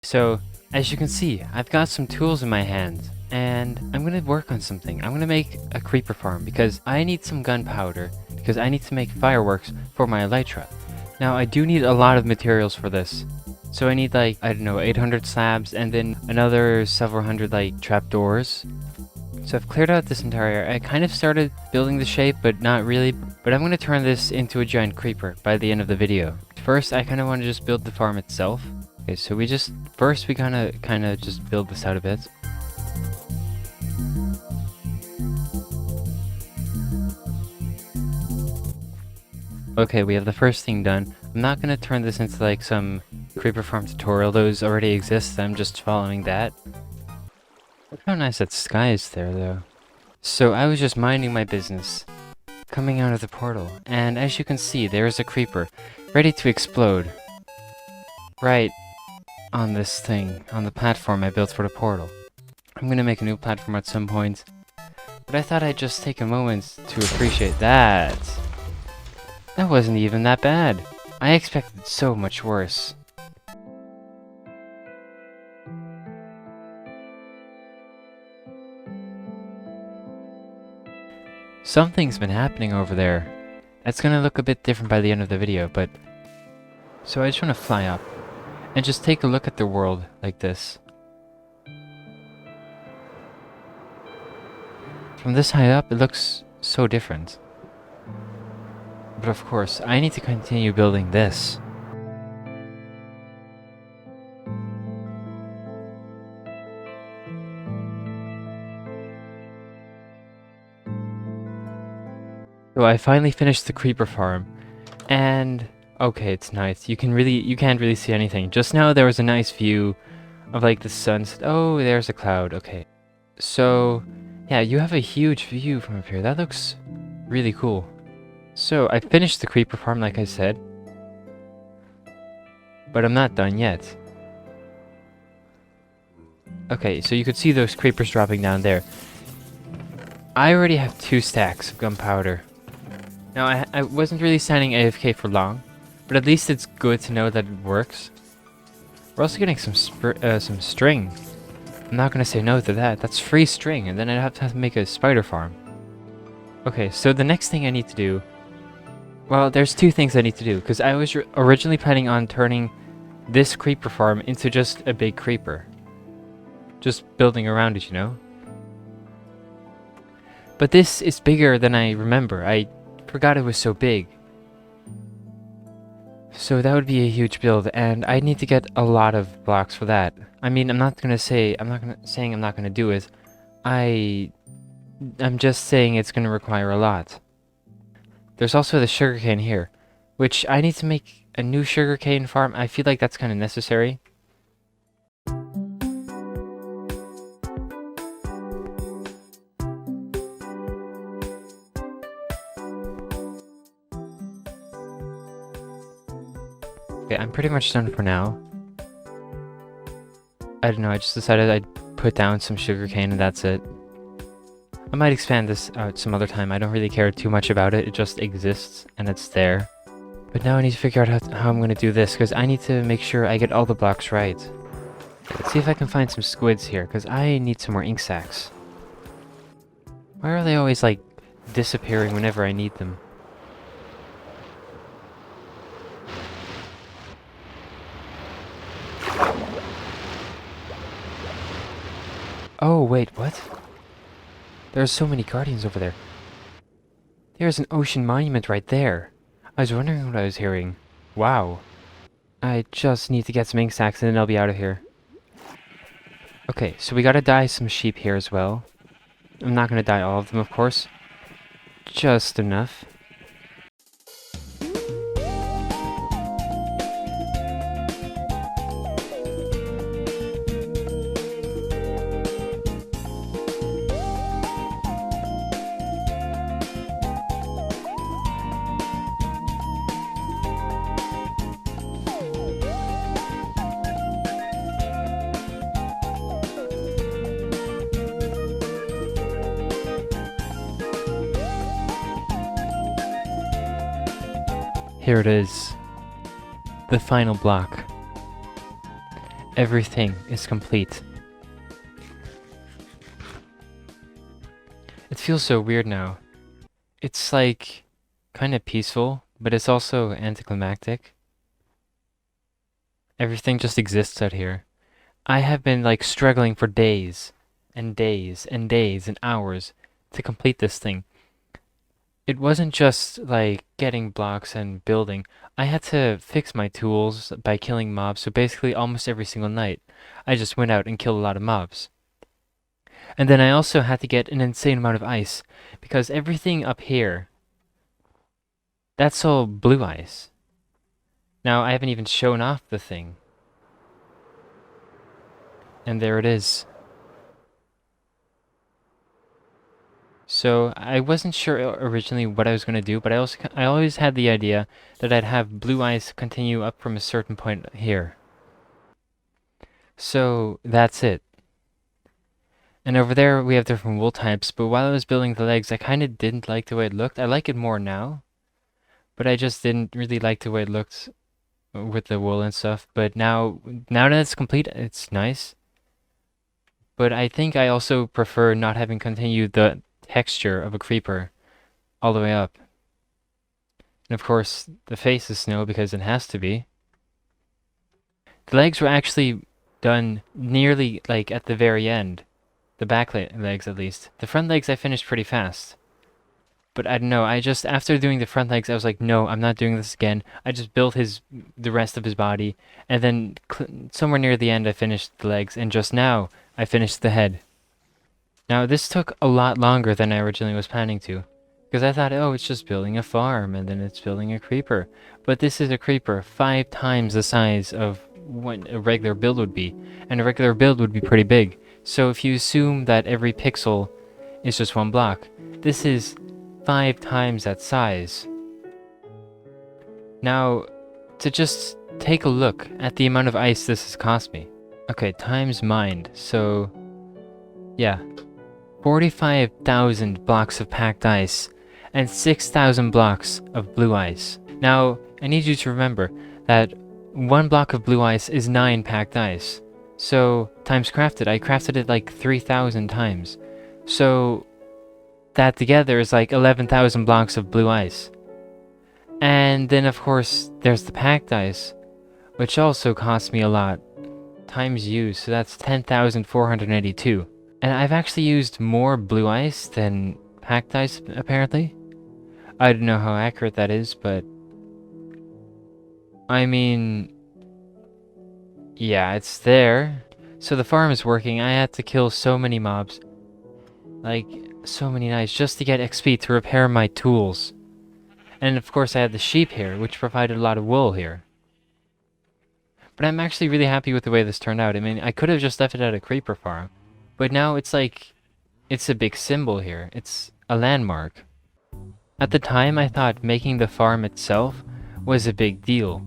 So, as you can see, I've got some tools in my hand, and I'm gonna work on something. I'm gonna make a creeper farm because I need some gunpowder, because I need to make fireworks for my elytra. Now, I do need a lot of materials for this. So I need like, I don't know, 800 slabs, and then another several hundred like trapdoors. So I've cleared out this entire area. I kind of started building the shape, but not really. But I'm gonna turn this into a giant creeper by the end of the video. First, I kind of want to just build the farm itself. Okay, so first we kind of just build this out a bit. Okay, we have the first thing done. I'm not gonna turn this into like some creeper farm tutorial. Those already exist. I'm just following that. Look how nice that sky is there, though. So I was just minding my business, coming out of the portal, and as you can see, there is a creeper, ready to explode. Right on this thing, on the platform I built for the portal. I'm gonna make a new platform at some point, but I thought I'd just take a moment to appreciate that. That wasn't even that bad. I expected so much worse. Something's been happening over there. It's gonna look a bit different by the end of the video, but... So I just want to fly up and just take a look at the world like this. From this high up, it looks so different. But of course, I need to continue building this. So I finally finished the creeper farm, and okay, it's nice. You can't really see anything. Just now there was a nice view of like the sunset. Oh, there's a cloud. Okay, so yeah, you have a huge view from up here. That looks really cool. So I finished the creeper farm, like I said, but I'm not done yet. Okay, so you could see those creepers dropping down there. I already have 2 stacks of gunpowder. Now, I wasn't really standing AFK for long, but at least it's good to know that it works. We're also getting some string. I'm not gonna say no to that. That's free string, and then I'd have to make a spider farm. Okay, so the next thing I need to do... Well, there's 2 things I need to do, because I was originally planning on turning this creeper farm into just a big creeper. Just building around it, you know? But this is bigger than I remember. I forgot it was so big. So that would be a huge build, and I need to get a lot of blocks for that. I mean, I'm not saying I'm not gonna do it. I'm just saying it's gonna require a lot. There's also the sugarcane here, which I need to make a new sugarcane farm. I feel like that's kind of necessary. Okay, I'm pretty much done for now. I don't know, I just decided I'd put down some sugarcane and that's it. I might expand this out some other time. I don't really care too much about it. It just exists and it's there. But now I need to figure out how I'm going to do this, because I need to make sure I get all the blocks right. Let's see if I can find some squids here, because I need some more ink sacs. Why are they always like disappearing whenever I need them? Oh, wait, what? There are so many guardians over there. There's an ocean monument right there. I was wondering what I was hearing. Wow. I just need to get some ink sacs and then I'll be out of here. Okay, so we gotta dye some sheep here as well. I'm not gonna dye all of them, of course. Just enough. Here it is. The final block. everything is complete. It feels so weird now. It's like kind of peaceful, but it's also anticlimactic. Everything just exists out here. I have been like struggling for days and days and days and hours to complete this thing. It wasn't just like getting blocks and building. I had to fix my tools by killing mobs, so basically almost every single night, I just went out and killed a lot of mobs. And then I also had to get an insane amount of ice, because everything up here, that's all blue ice. Now, I haven't even shown off the thing. And there it is. So I wasn't sure originally what I was going to do, but I always had the idea that I'd have blue ice continue up from a certain point here. So that's it. And over there we have different wool types, but while I was building the legs, I kind of didn't like the way it looked. I like it more now, but I just didn't really like the way it looked with the wool and stuff. But now that it's complete, it's nice. But I think I also prefer not having continued the texture of a creeper all the way up. And of course, the face is snow because it has to be. The legs were actually done nearly like at the very end. The back legs at least. The front legs I finished pretty fast. But I don't know, after doing the front legs, I was like, no, I'm not doing this again. I just built the rest of his body, and then somewhere near the end I finished the legs, and just now I finished the head. Now this took a lot longer than I originally was planning to, because I thought, oh, it's just building a farm, and then it's building a creeper. But this is a creeper 5 times the size of what a regular build would be, and a regular build would be pretty big. So if you assume that every pixel is just 1 block, this is 5 times that size. Now, to just take a look at the amount of ice this has cost me. Okay, times mined, so yeah. 45,000 blocks of packed ice, and 6,000 blocks of blue ice. Now, I need you to remember that 1 block of blue ice is 9 packed ice. So, times crafted, I crafted it like 3,000 times. So, that together is like 11,000 blocks of blue ice. And then of course, there's the packed ice, which also cost me a lot. Times used, so that's 10,482. And I've actually used more blue ice than packed ice, apparently. I don't know how accurate that is, but I mean, yeah, it's there. So the farm is working. I had to kill so many mobs. Like, so many nights just to get XP to repair my tools. And of course I had the sheep here, which provided a lot of wool here. But I'm actually really happy with the way this turned out. I mean, I could have just left it at a creeper farm. But now it's like, it's a big symbol here. It's a landmark. At the time, I thought making the farm itself was a big deal.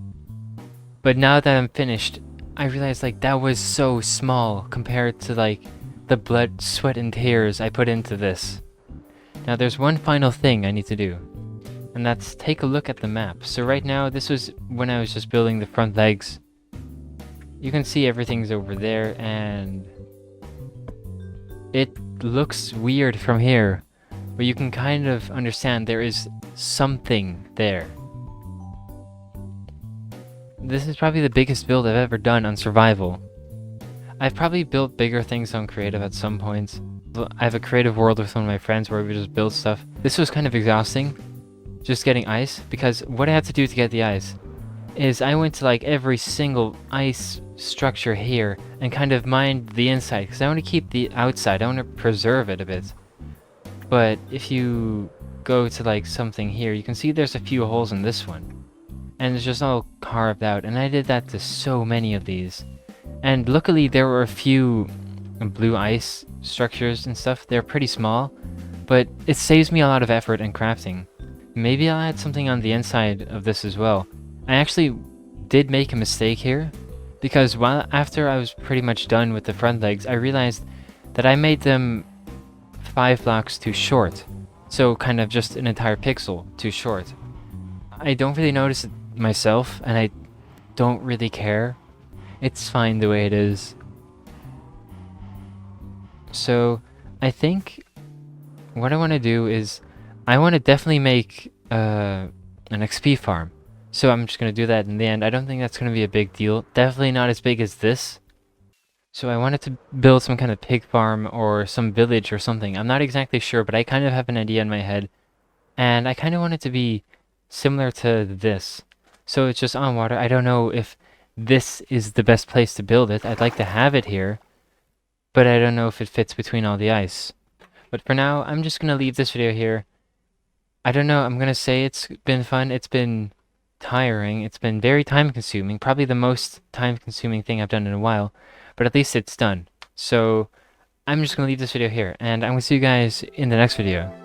But now that I'm finished, I realized like that was so small compared to like the blood, sweat, and tears I put into this. Now there's one final thing I need to do, and that's take a look at the map. So right now, this was when I was just building the front legs. You can see everything's over there, and it looks weird from here, but you can kind of understand there is something there. This is probably the biggest build I've ever done on survival. I've probably built bigger things on creative at some points. I have a creative world with one of my friends where we just build stuff. This was kind of exhausting, just getting ice, because what I had to do to get the ice is I went to like every single ice structure here and kind of mined the inside, because I want to keep the outside, I want to preserve it a bit. But if you go to like something here, you can see there's a few holes in this one, and it's just all carved out, and I did that to so many of these. And luckily there were a few blue ice structures and stuff. They're pretty small, but it saves me a lot of effort in crafting. Maybe I'll add something on the inside of this as well. I actually did make a mistake here, because after I was pretty much done with the front legs, I realized that I made them 5 blocks too short. So kind of just an entire pixel too short. I don't really notice it myself, and I don't really care. It's fine the way it is. So, I think what I want to do is I want to definitely make an XP farm. So I'm just going to do that in the end. I don't think that's going to be a big deal. Definitely not as big as this. So I wanted to build some kind of pig farm or some village or something. I'm not exactly sure, but I kind of have an idea in my head. And I kind of want it to be similar to this. So it's just on water. I don't know if this is the best place to build it. I'd like to have it here, but I don't know if it fits between all the ice. But for now, I'm just going to leave this video here. I don't know, I'm going to say it's been fun. It's been tiring. It's been very time consuming. Probably the most time consuming thing I've done in a while. But at least it's done. So I'm just going to leave this video here. And I'm going to see you guys in the next video.